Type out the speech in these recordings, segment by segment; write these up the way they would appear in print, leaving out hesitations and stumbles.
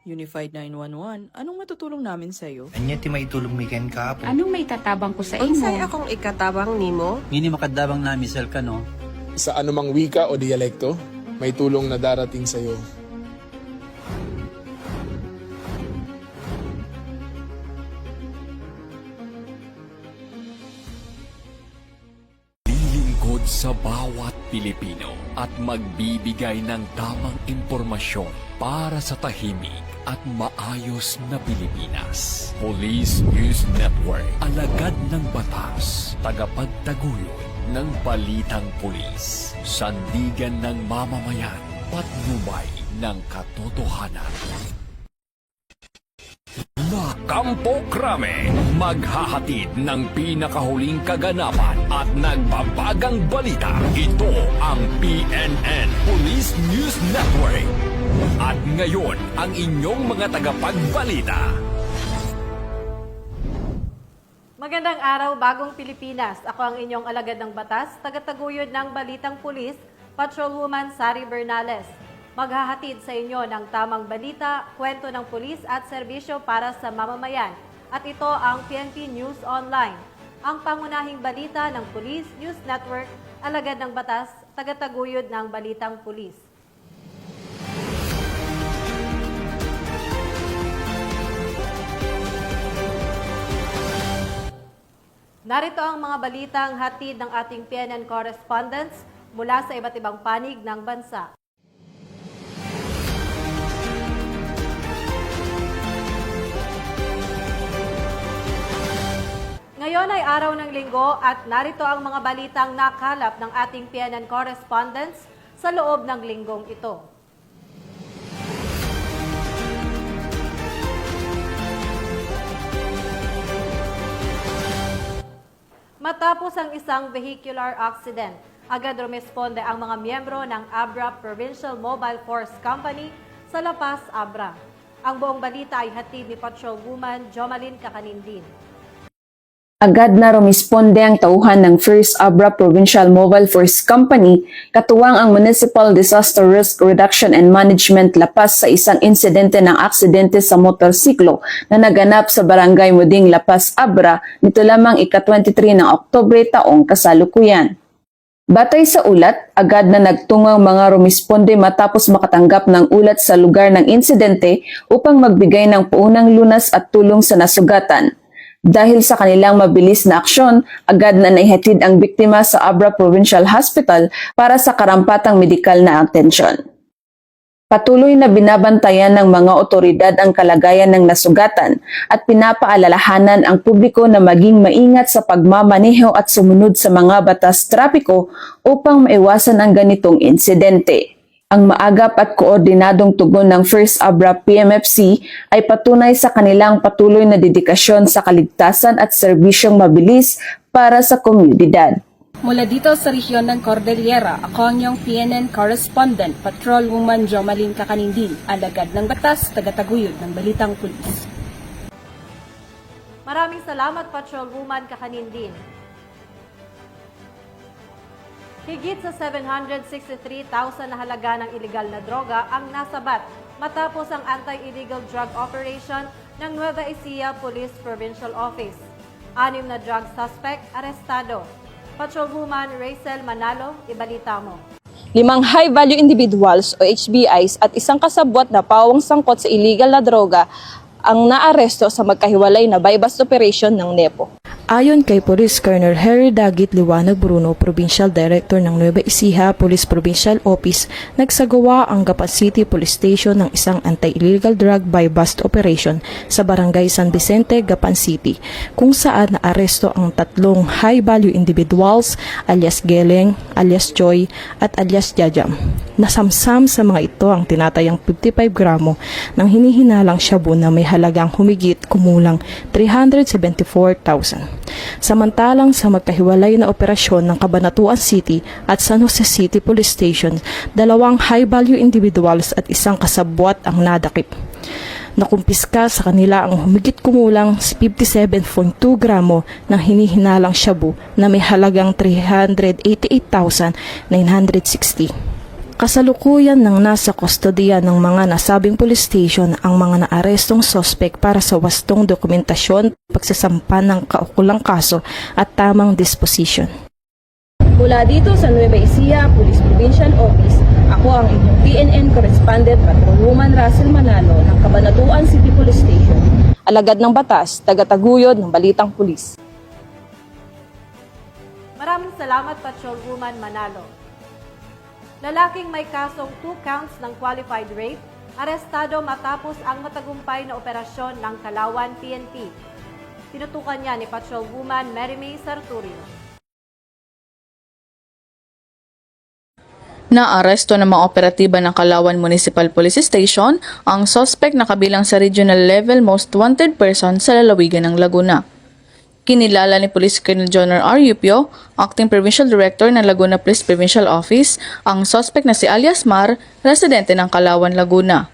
Unified 911, anong matutulong namin sa'yo? Anya ti maitulong mi ken kapo. Anong may tatabang ko sa Unsay imo? akong ikatabang nimo? Ngini makadabang na misal ka no. Sa anumang wika o dialekto, may tulong na darating sa iyo. Lilingkod sa bawat Pilipino at magbibigay ng tamang impormasyon para sa tahimik at maayos na Pilipinas. Police News Network, alagad ng batas, tagapagtaguyod ng balitang pulis, sandigan ng mamamayan, patnubay ng katotohanan. La Campo Crame, maghahatid ng pinakahuling kaganapan at nagbabagang balita. Ito ang PNN Police News Network. At ngayon, ang inyong mga tagapagbalita. Magandang araw, Bagong Pilipinas. Ako ang inyong alagad ng batas, tagataguyod ng Balitang Pulis, Patrolwoman Sari Bernales. Maghahatid sa inyo ng tamang balita, kwento ng pulis at serbisyo para sa mamamayan. At ito ang PNP News Online, ang pangunahing balita ng Police News Network, alagad ng batas, tagataguyod ng Balitang Pulis. Narito ang mga balitang hatid ng ating PNN correspondents mula sa iba't ibang panig ng bansa. Ngayon ay araw ng linggo at narito ang mga balitang nakalap ng ating PNN correspondents sa loob ng linggong ito. Matapos ang isang vehicular accident, agad rumisponde ang mga miyembro ng Abra Provincial Mobile Force Company sa La Paz, Abra. Ang buong balita ay hatid ni Patrolwoman Jomalyn Kakanindin. Agad na rumisponde ang tauhan ng First Abra Provincial Mobile Force Company, katuwang ang Municipal Disaster Risk Reduction and Management La Paz sa isang insidente ng aksidente sa motorsiklo na naganap sa Barangay Muding La Paz, Abra, nito lamang ika-23 ng Oktubre taong kasalukuyan. Batay sa ulat, agad na nagtungang mga rumisponde matapos makatanggap ng ulat sa lugar ng insidente upang magbigay ng paunang lunas at tulong sa nasugatan. Dahil sa kanilang mabilis na aksyon, agad na naihatid ang biktima sa Abra Provincial Hospital para sa karampatang medikal na atensyon. Patuloy na binabantayan ng mga otoridad ang kalagayan ng nasugatan at pinapaalalahanan ang publiko na maging maingat sa pagmamaneho at sumunod sa mga batas trapiko upang maiwasan ang ganitong insidente. Ang maagap at koordinadong tugon ng First Abra PMFC ay patunay sa kanilang patuloy na dedikasyon sa kaligtasan at serbisyong mabilis para sa komunidad. Mula dito sa rehiyon ng Cordillera, ako ang iyong PNN correspondent, Patrolwoman Jomalyn Kakanindin, alagad ng batas, tagataguyod ng Balitang Pulis. Maraming salamat, Patrolwoman Kakanindin. Higit sa 763,000 na halaga ng iligal na droga ang nasabat matapos ang anti-illegal drug operation ng Nueva Ecija Police Provincial Office. 6 na drug suspect arestado. Patrolwoman Rachel Manalo, ibalita mo. 5 high-value individuals o HBIs at isang kasabwat na pawang sangkot sa illegal na droga ang naaresto sa magkahiwalay na buy-bust operation ng NEPO. Ayon kay Police Colonel Harry Dagit Liwanag Bruno, Provincial Director ng Nueva Ecija Police Provincial Office, nagsagawa ang Gapan City Police Station ng isang anti-illegal drug buy-bust operation sa Barangay San Vicente, Gapan City, kung saan naaresto ang 3 high-value individuals alias Geleng, alias Joy at alias Jajam. Nasamsam sa mga ito ang tinatayang 55 gramo ng hinihinalang shabu na may halagang humigit kumulang 374,000. Samantalang sa magkahiwalay na operasyon ng Cabanatuan City at San Jose City Police Station, 2 high-value individuals at isang kasabwat ang nadakip. Nakumpiska sa kanila ang humigit kumulang 57.2 gramo ng hinihinalang shabu na may halagang 388,960. Kasalukuyan nang nasa kustodiya ng mga nasabing police station ang mga naarestong sospek para sa wastong dokumentasyon, pagsasampa ng kaukulang kaso at tamang disposition. Mula dito sa Nueva Ecija Police Provincial Office, ako ang inyong PNN Correspondent Patrolwoman Russell Manalo ng Cabanatuan City Police Station. Alagad ng batas, tagataguyod ng balitang pulis. Maraming salamat, Patrolwoman Manalo. Lalaking may kasong 2 counts ng qualified rape, arestado matapos ang matagumpay na operasyon ng Kalawan PNP. Tinutukan niya ni Patrolwoman Mary May Sarturio. Naaresto ng mga operatiba ng Kalawan Municipal Police Station ang suspect na kabilang sa regional level most wanted person sa lalawigan ng Laguna. Kinilala ni Police Colonel Jonor R. Yupio, Acting Provincial Director ng Laguna Police Provincial Office, ang suspect na si alias Mar, residente ng Kalawan, Laguna.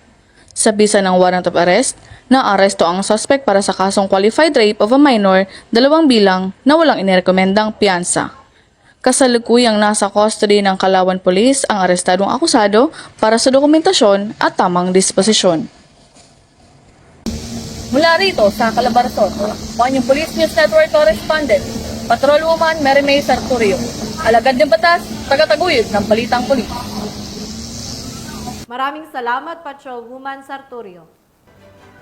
Sa bisa ng warrant of arrest, naaresto ang suspect para sa kasong qualified rape of a minor, 2 bilang na walang inirekomendang piyansa. Kasalukuyang nasa custody ng Kalawan Police ang arestadong akusado para sa dokumentasyon at tamang disposisyon. Mula rito sa Calabarzon, ang inyong Police News Network Correspondent, Patrolwoman Mary May Sarturio. Alagad ng batas, tagataguyod ng balitang pulis. Maraming salamat, Patrolwoman Sarturio.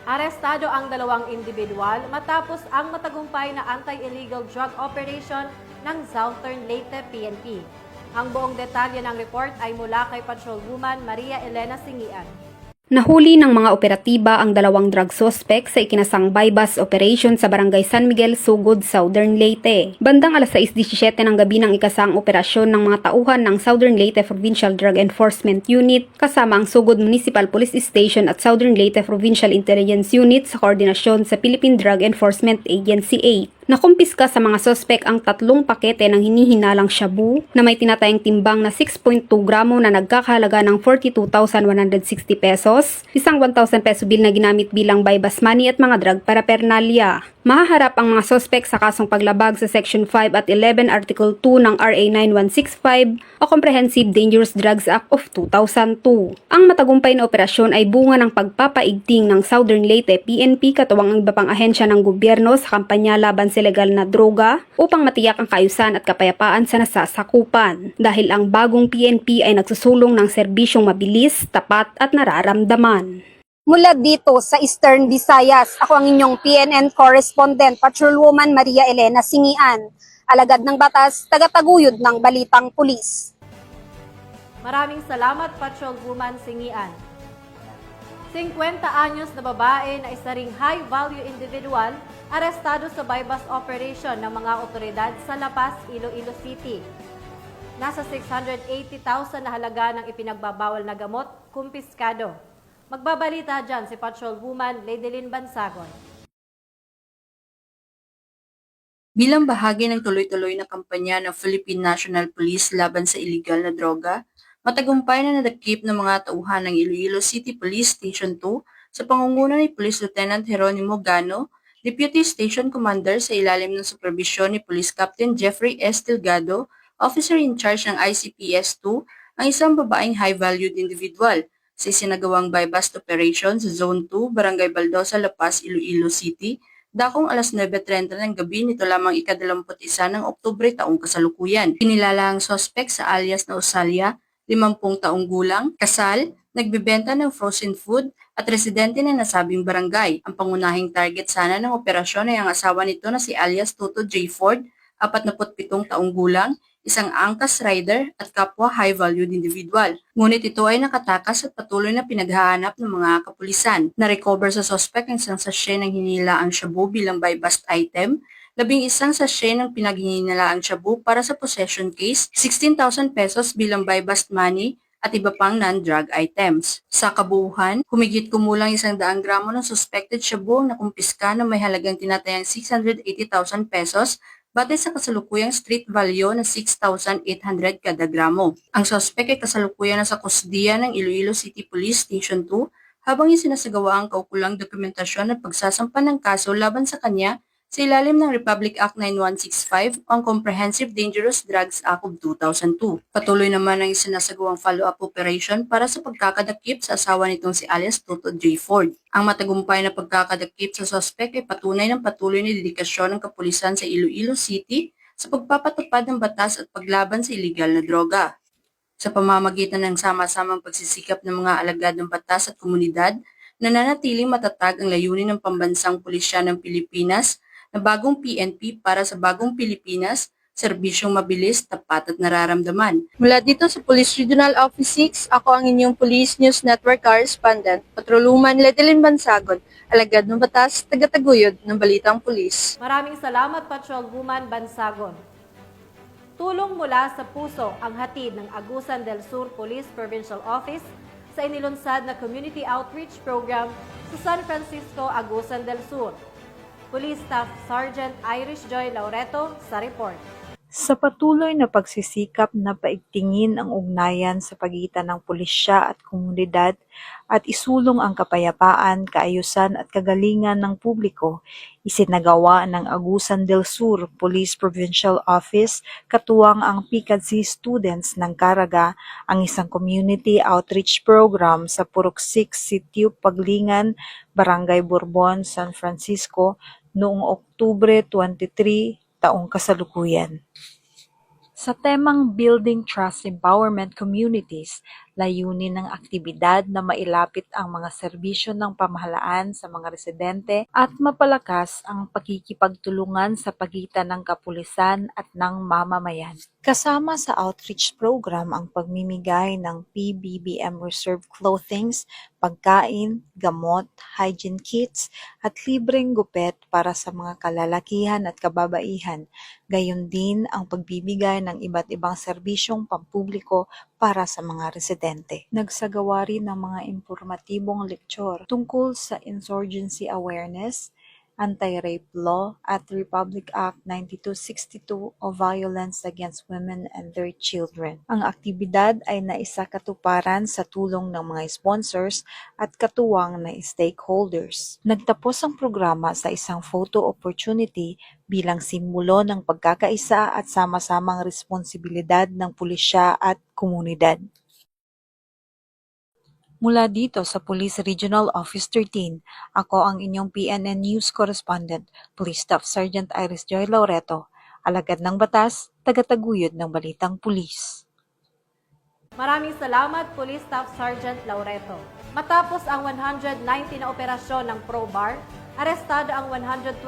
Arestado ang 2 individual matapos ang matagumpay na anti-illegal drug operation ng Southern Leyte PNP. Ang buong detalye ng report ay mula kay Patrolwoman Maria Elena Singian. Nahuli ng mga operatiba ang 2 drug suspect sa ikinasang bypass operation sa Barangay San Miguel, Sugod, Southern Leyte. Bandang alas 6:17 ng gabi ng ikasang operasyon ng mga tauhan ng Southern Leyte Provincial Drug Enforcement Unit kasama ang Sugod Municipal Police Station at Southern Leyte Provincial Intelligence Unit sa koordinasyon sa Philippine Drug Enforcement Agency 8. Nakumpiska sa mga sospek ang 3 pakete ng hinihinalang shabu na may tinatayang timbang na 6.2 gramo na nagkakahalaga ng 42,160 pesos, isang 1,000 peso bill na ginamit bilang bypass money at mga drug paraphernalia. Mahaharap ang mga sospek sa kasong paglabag sa Section 5 at 11 Article 2 ng RA 9165 o Comprehensive Dangerous Drugs Act of 2002. Ang matagumpay na operasyon ay bunga ng pagpapaigting ng Southern Leyte PNP katuwang ang iba pang ahensya ng gobyerno sa kampanya laban sa legal na droga upang matiyak ang kaayusan at kapayapaan sa nasasakupan. Dahil ang bagong PNP ay nagsusulong ng serbisyong mabilis, tapat at nararamdaman. Mula dito sa Eastern Visayas, ako ang inyong PNN Correspondent, Patrolwoman Maria Elena Singian. Alagad ng batas, tagataguyod ng balitang pulis. Maraming salamat, Patrolwoman Singian. 50 anyos na babae na isa ring high-value individual arestado sa bypass operation ng mga otoridad sa La Paz, Iloilo City. Nasa 680,000 na halaga ng ipinagbabawal na gamot, kumpiskado. Magbabalita dyan si Patrolwoman Leidelyn Bansagon. Bilang bahagi ng tuloy-tuloy na kampanya ng Philippine National Police laban sa iligal na droga, matagumpay na nadakip ng mga tauhan ng Iloilo City Police Station 2 sa pangunguna ni Police Lieutenant Jeronimo Gano, Deputy Station Commander sa ilalim ng superbisyon ni Police Captain Jeffrey S. Delgado, Officer in charge ng ICPS 2, ang isang babaeng high-valued individual sa isinagawang bypass operation sa Zone 2, Barangay Baldosa, La Paz, Iloilo City, dakong alas 9:30 ng gabi nito lamang ika-21 ng Oktubre taong kasalukuyan. Kinilala ang suspect sa alias na Osalia, 50 taong gulang, kasal, nagbebenta ng frozen food at residente ng nasabing barangay. Ang pangunahing target sana ng operasyon ay ang asawa nito na si alias Toto J. Ford, 47 taong gulang, isang angkas rider at kapwa high-valued individual. Ngunit ito ay nakatakas at patuloy na pinaghahanap ng mga kapulisan. Na-recover sa suspect ang isang sachet ng hinilaang shabu bilang buy-bust item, 11 sachet ng pinaghinalaang shabu para sa possession case, 16,000 pesos bilang buy-bust money, at iba pang non-drug items. Sa kabuuan, humigit kumulang 100 gramo ng suspected shabu na kumpiska na may halagang tinatayang 680,000 pesos batay sa kasalukuyang street value na 6,800 kada gramo. Ang suspect ay kasalukuyan na sa kusdiya ng Iloilo City Police Station 2 habang isinasagawa ang kaukulang dokumentasyon at pagsasampa ng kaso laban sa kanya sa ilalim ng Republic Act 9165 o ang Comprehensive Dangerous Drugs Act of 2002. Patuloy naman ang isinasagawang follow-up operation para sa pagkakadakip sa asawa nitong si alias Toto J. Ford. Ang matagumpay na pagkakadakip sa suspect ay patunay ng patuloy na dedikasyon ng kapulisan sa Iloilo City sa pagpapatupad ng batas at paglaban sa iligal na droga. Sa pamamagitan ng sama-samang pagsisikap ng mga alagad ng batas at komunidad, nananatiling matatag ang layunin ng pambansang pulisya ng Pilipinas na bagong PNP para sa bagong Pilipinas, serbisyong mabilis, tapat at nararamdaman. Mula dito sa Police Regional Office 6, ako ang inyong Police News Network Correspondent, Patrolwoman Ledelyn Bansagon, alagad ng batas, tagataguyod ng Balitang Pulis. Maraming salamat, Patrolwoman Bansagon. Tulong mula sa puso ang hatid ng Agusan del Sur Police Provincial Office sa inilunsad na Community Outreach Program sa San Francisco, Agusan del Sur. Police Staff Sergeant Irish Joy Laureto sa report. Sa patuloy na pagsisikap na paigtingin ang ugnayan sa pagitan ng pulisya at komunidad at isulong ang kapayapaan, kaayusan at kagalingan ng publiko, isinagawa ng Agusan del Sur Police Provincial Office katuwang ang PCADSI students ng Caraga ang isang community outreach program sa Puruksik, Sitio Paglingan, Barangay Bourbon, San Francisco noong Oktubre 23, taong kasalukuyan. Sa temang Building Trust Empowerment Communities, layunin ng aktibidad na mailapit ang mga serbisyo ng pamahalaan sa mga residente at mapalakas ang pakikipagtulungan sa pagitan ng kapulisan at ng mamamayan. Kasama sa outreach program ang pagmimigay ng PBBM Reserve Clothings, pagkain, gamot, hygiene kits at libreng gupet para sa mga kalalakihan at kababaihan. Gayon din ang pagbibigay ng iba't ibang serbisyong pampubliko para sa mga residente. Nagsagawa rin ng mga impormatibong lektur tungkol sa insurgency awareness, anti-rape law at Republic Act 9262 o violence against women and their children. Ang aktibidad ay naisakatuparan sa tulong ng mga sponsors at katuwang na stakeholders. Nagtapos ang programa sa isang photo opportunity bilang simbolo ng pagkakaisa at sama-samang responsibilidad ng pulisya at komunidad. Mula dito sa Police Regional Office 13, ako ang inyong PNN News Correspondent, Police Staff Sergeant Irish Joy Laureto, alagad ng batas, tagataguyod ng Balitang Pulis. Maraming salamat, Police Staff Sergeant Laureto. Matapos ang 190 na operasyon ng ProBar, arestado ang 127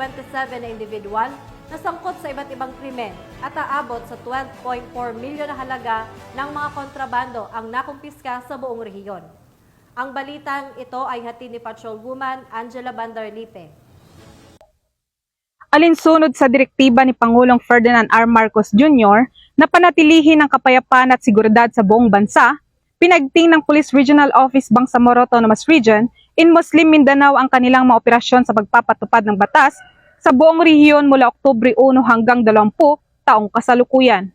na individual na sangkot sa iba't ibang krimen at aabot sa 12.4 milyon na halaga ng mga kontrabando ang nakumpiska sa buong rehiyon. Ang balitang ito ay hatid ni Patrolwoman Angela Bandarlipe. Alinsunod sa direktiba ni Pangulong Ferdinand R. Marcos Jr. na panatilihin ang kapayapaan at seguridad sa buong bansa, pinagting ng Police Regional Office Bangsamoro Autonomous Region in Muslim Mindanao ang kanilang mga operasyon sa pagpapatupad ng batas sa buong rehiyon mula Oktubre 1 hanggang 20 taong kasalukuyan.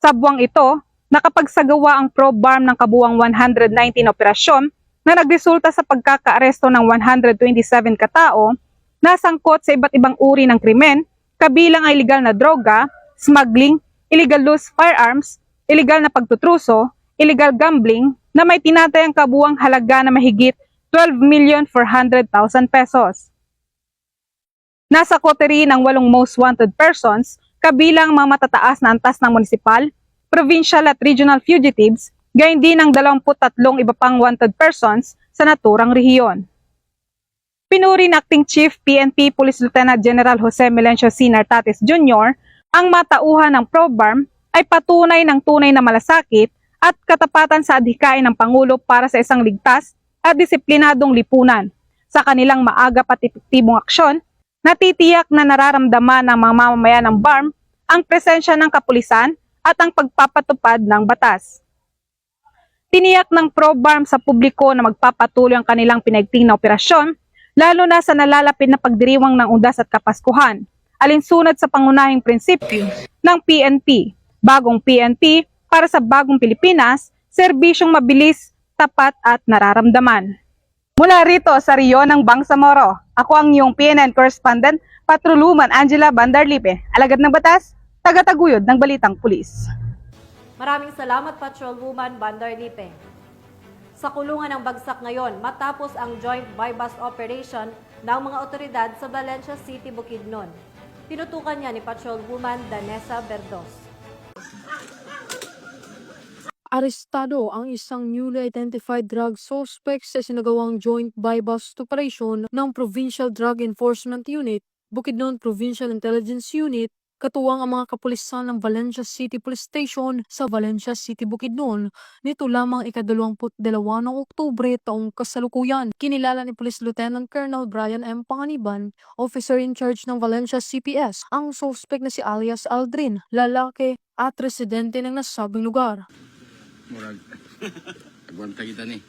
Sa buwang ito, nakapagsagawa ang ProBarm ng kabuwang 119 operasyon na nagresulta sa pagkakaaresto ng 127 katao na sangkot sa iba't ibang uri ng krimen, kabilang ang iligal na droga, smuggling, illegal loose firearms, iligal na pagtutruso, illegal gambling na may tinatayang kabuwang halaga na mahigit 12,400,000 pesos. Nasa kote rin ang 8 most wanted persons, kabilang mga matataas na antas ng munisipal, provincial at regional fugitives, gayon din ang 23 iba pang wanted persons sa naturang rehiyon. Pinuri ng Acting Chief PNP Police Lieutenant General Jose Melencio C. Nartates Jr. ang matauhan ng ProBarm ay patunay ng tunay na malasakit at katapatan sa adhikain ng Pangulo para sa isang ligtas at disiplinadong lipunan. Sa kanilang maagap at epektibong aksyon, natitiyak na nararamdaman ng mga mamamayan ng BARM ang presensya ng kapulisan at ang pagpapatupad ng batas. Tiniyak ng ProBarm sa publiko na magpapatuloy ang kanilang pinaigting na operasyon, lalo na sa nalalapit na pagdiriwang ng undas at kapaskuhan, alinsunod sa pangunahing prinsipyo ng PNP, bagong PNP para sa bagong Pilipinas, serbisyong mabilis, tapat at nararamdaman. Mula rito sa Rio ng Bangsamoro, ako ang iyong PNN correspondent, Patrolwoman Angela Bandarlipe, alagad ng batas, tagataguyod ng Balitang Pulis. Maraming salamat, Patrolwoman Bandarlipe. Sa kulungan ng bagsak ngayon matapos ang joint buy-bust operation ng mga otoridad sa Valencia City, Bukidnon. Tinutukan niya ni Patrolwoman Danessa Berdos. Arestado ang isang newly identified drug suspect sa sinagawang joint buy-bust operation ng Provincial Drug Enforcement Unit, Bukidnon Provincial Intelligence Unit, katuwang ang mga kapulisan ng Valencia City Police Station sa Valencia City, Bukidnon. Nito lamang ika-22 ng Oktubre taong kasalukuyan. Kinilala ni Police Lieutenant Colonel Brian M. Panganiban, officer in charge ng Valencia CPS, ang suspect na si alias Aldrin, lalaki at residente ng nasabing lugar. Murag, agwanta kita ni.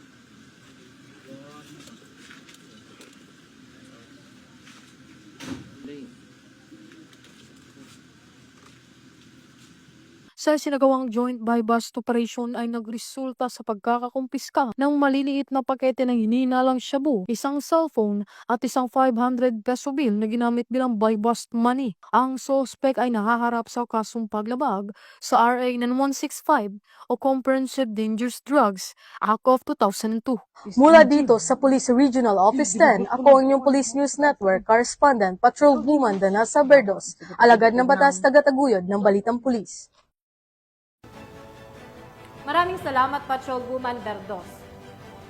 Sa sinagawang joint buy-bust operation ay nagresulta sa pagkakakumpiska ng maliliit na pakete ng hinihinalang shabu, isang cellphone at isang 500 peso bill na ginamit bilang buy-bust money. Ang suspect ay nahaharap sa kasong paglabag sa RA 9165 o Comprehensive Dangerous Drugs Act of 2002. Mula dito sa Police Regional Office 10, ako ang inyong Police News Network correspondent, Patrolwoman Danessa Berdos, alagad ng batas, tagataguyod ng Balitang Pulis. Maraming salamat, Patrolwoman Berdos.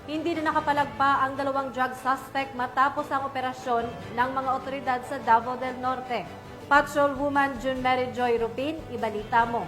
Hindi na nakapalagpa ang dalawang drug suspect matapos ang operasyon ng mga otoridad sa Davao del Norte. Patrolwoman June Mary Joy Rupin, ibalita mo.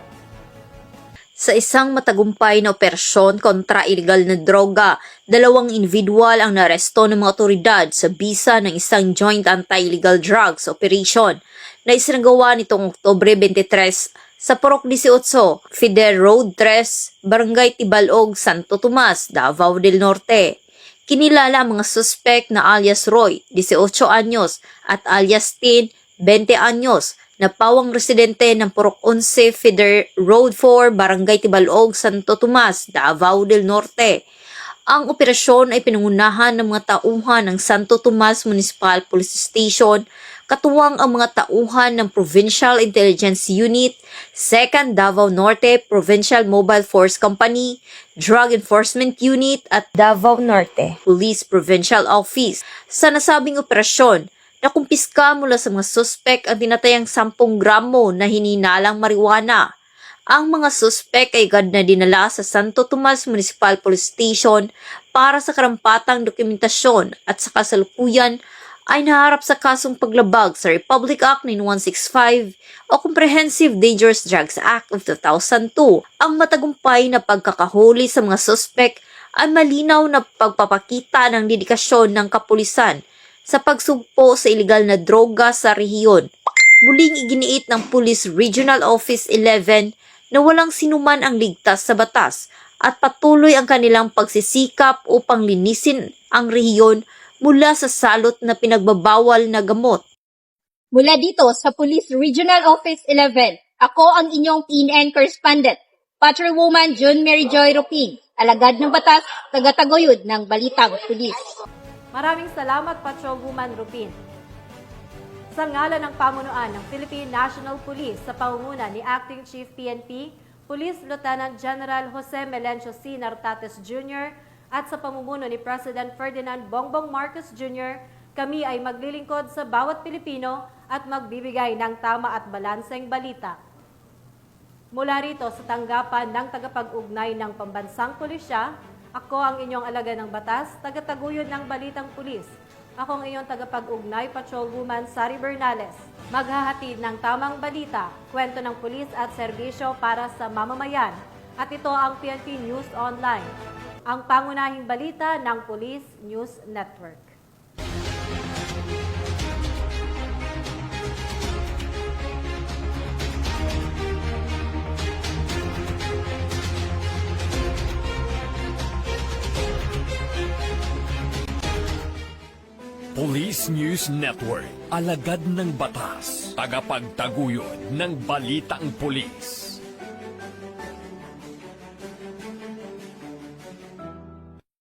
Sa isang matagumpay na operasyon kontra illegal na droga, dalawang individual ang naresto ng mga otoridad sa bisa ng isang joint anti-illegal drugs operation na isinagawa nitong Oktubre 23 sa Purok 18, Fidel Road 3, Barangay Tibalog, Santo Tomas, Davao del Norte. Kinilala ang mga suspect na alias Roy, 18 anyos, at alias Tin, 20 anyos, na pawang residente ng Purok 11, Fidel Road 4, Barangay Tibalog, Santo Tomas, Davao del Norte. Ang operasyon ay pinangunahan ng mga tauhan ng Santo Tomas Municipal Police Station, katuwang ang mga tauhan ng Provincial Intelligence Unit, 2nd Davao Norte Provincial Mobile Force Company, Drug Enforcement Unit at Davao Norte Police Provincial Office. Sa nasabing operasyon, nakumpiska mula sa mga suspek ang tinatayang 10 gramo na hininalang marijuana. Ang mga suspek ay agad na dinala sa Santo Tomas Municipal Police Station para sa karampatang dokumentasyon at sa kasalukuyan ay naharap sa kasong paglabag sa Republic Act 9165 o Comprehensive Dangerous Drugs Act of 2002. Ang matagumpay na pagkakahuli sa mga suspek ay malinaw na pagpapakita ng dedikasyon ng kapulisan sa pagsugpo sa iligal na droga sa rehiyon. Muling iginiit ng Police Regional Office 11 na walang sinuman ang ligtas sa batas at patuloy ang kanilang pagsisikap upang linisin ang rehiyon mula sa salot na pinagbabawal na gamot. Mula dito sa Police Regional Office 11, ako ang inyong PNN correspondent, Patrolwoman June Mary Joy Rupin, alagad ng batas, tagataguyod ng Balitang Pulis. Maraming salamat, Patrolwoman Rupin. Sa ngalan ng pamunuan ng Philippine National Police sa pangunguna ni Acting Chief PNP, Police Lieutenant General Jose Melencio C. Nartates Jr., at sa pamumuno ni President Ferdinand Bongbong Marcos Jr., kami ay maglilingkod sa bawat Pilipino at magbibigay ng tama at balanseng balita. Mula rito sa tanggapan ng tagapag-ugnay ng Pambansang Pulisya, ako ang inyong alagad ng batas, tagataguyod ng Balitang Pulis. Ako ang inyong tagapag-ugnay, Patrolwoman Sari Bernales. Maghahatid ng tamang balita, kwento ng pulis at serbisyo para sa mamamayan. At ito ang PNP News Online, ang pangunahing balita ng Police News Network. Police News Network, alagad ng batas, tagapagtaguyod ng balitang pulis.